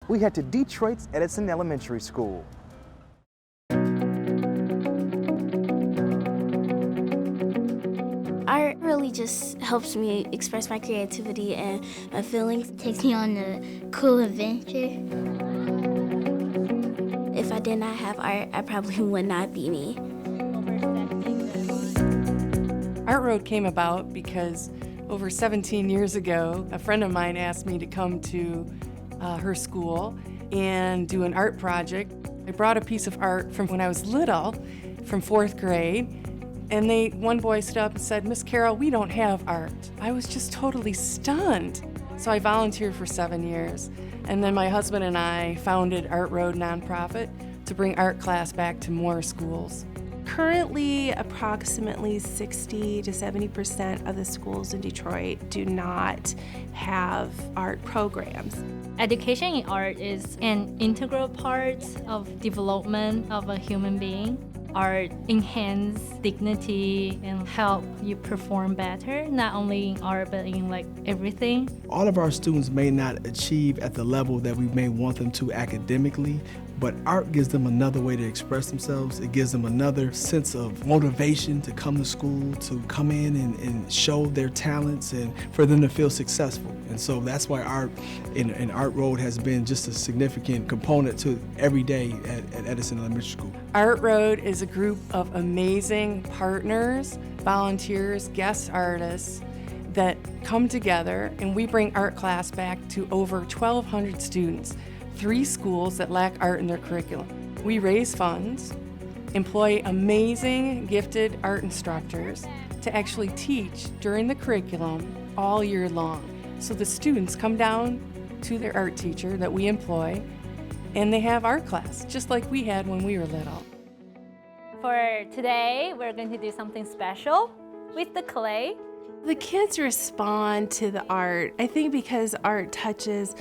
we head to Detroit's Edison Elementary School. Art really just helps me express my creativity and my feelings. Takes me on a cool adventure. If I did not have art, I probably would not be me. Art Road came about because over 17 years ago, a friend of mine asked me to come to her school and do an art project. I brought a piece of art from when I was little, from 4th grade, and one boy stood up and said, "Miss Carroll, we don't have art." I was just totally stunned. So I volunteered for 7 years. And then my husband and I founded Art Road nonprofit to bring art class back to more schools. Currently, approximately 60 to 70% of the schools in Detroit do not have art programs. Education in art is an integral part of development of a human being. Art enhance dignity and help you perform better, not only in art, but in everything. All of our students may not achieve at the level that we may want them to academically, but art gives them another way to express themselves. It gives them another sense of motivation to come to school, to come in and show their talents and for them to feel successful. And so that's why art in Art Road has been just a significant component to every day at Edison Elementary School. Art Road is a group of amazing partners, volunteers, guest artists that come together, and we bring art class back to over 1,200 students. 3 schools that lack art in their curriculum. We raise funds, employ amazing, gifted art instructors to actually teach during the curriculum all year long. So the students come down to their art teacher that we employ, and they have art class, just like we had when we were little. For today, we're going to do something special with the clay. The kids respond to the art, I think because art touches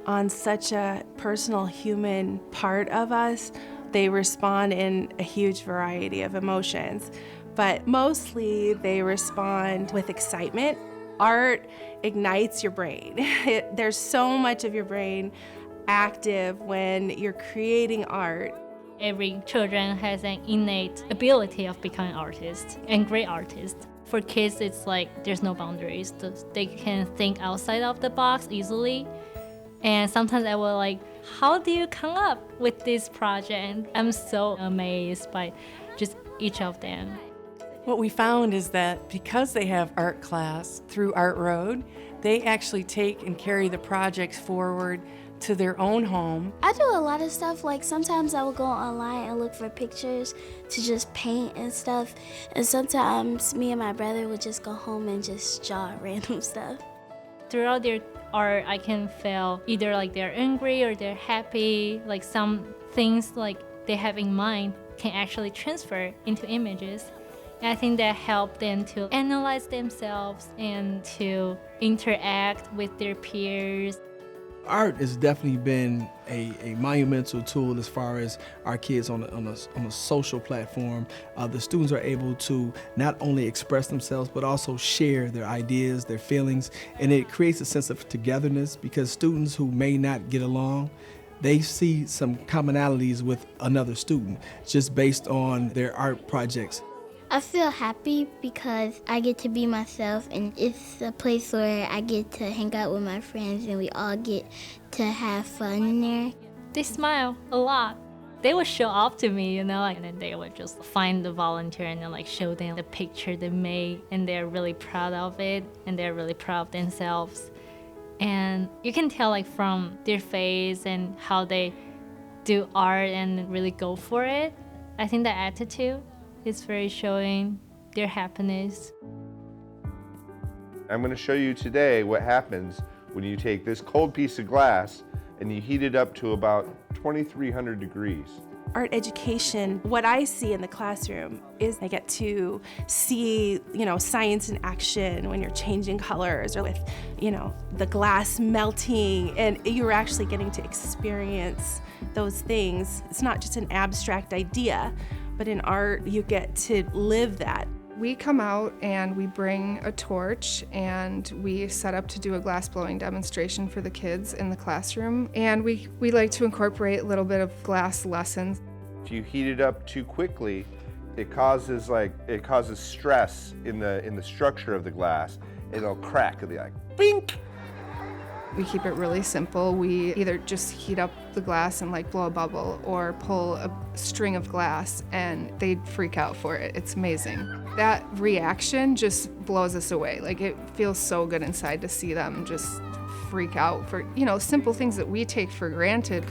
on such a personal human part of us. They respond in a huge variety of emotions, but mostly they respond with excitement. Art ignites your brain. There's so much of your brain active when you're creating art. Every children has an innate ability of becoming artists and great artists. For kids, it's there's no boundaries. They can think outside of the box easily. And sometimes I will how do you come up with this project? And I'm so amazed by just each of them. What we found is that because they have art class through Art Road, they actually take and carry the projects forward to their own home. I do a lot of stuff, sometimes I will go online and look for pictures to just paint and stuff. And sometimes me and my brother would just go home and just draw random stuff. Throughout their art, I can feel either they're angry or they're happy. Some things they have in mind can actually transfer into images. And I think that helps them to analyze themselves and to interact with their peers. Art has definitely been a monumental tool as far as our kids on a social platform. The students are able to not only express themselves, but also share their ideas, their feelings, and it creates a sense of togetherness because students who may not get along, they see some commonalities with another student just based on their art projects. I feel happy because I get to be myself, and it's a place where I get to hang out with my friends and we all get to have fun in there. They smile a lot. They would show up to me, and then they would just find the volunteer and then show them the picture they made, and they're really proud of it, and they're really proud of themselves. And you can tell from their face and how they do art and really go for it. I think the attitude is very showing their happiness. I'm going to show you today what happens when you take this cold piece of glass and you heat it up to about 2,300 degrees. Art education, what I see in the classroom is I get to see, science in action when you're changing colors or with, the glass melting, and you're actually getting to experience those things. It's not just an abstract idea, but in art, you get to live that. We come out and we bring a torch and we set up to do a glass blowing demonstration for the kids in the classroom. And we like to incorporate a little bit of glass lessons. If you heat it up too quickly, it causes stress in the structure of the glass. It'll crack. It'll be like, bink! We keep it really simple. We either just heat up the glass and like blow a bubble or pull a string of glass and they freak out for it. It's amazing. That reaction just blows us away. Like it feels so good inside to see them just freak out for, simple things that we take for granted.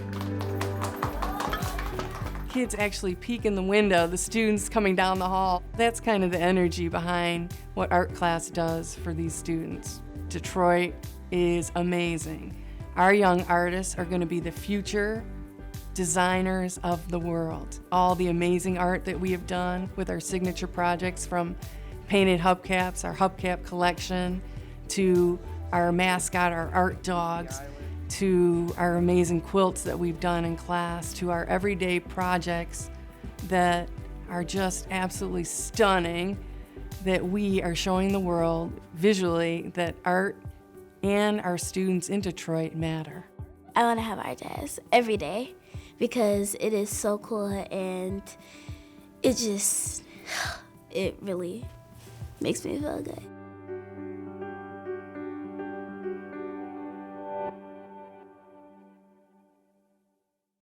Kids actually peek in the window, the students coming down the hall. That's kind of the energy behind what art class does for these students. Detroit is amazing. Our young artists are going to be the future designers of the world. All the amazing art that we have done with our signature projects, from painted hubcaps, our hubcap collection, to our mascot, our art dogs, to our amazing quilts that we've done in class, to our everyday projects that are just absolutely stunning, that we are showing the world visually that art and our students in Detroit matter. I want to have art jazz every day because it is so cool and it really makes me feel good.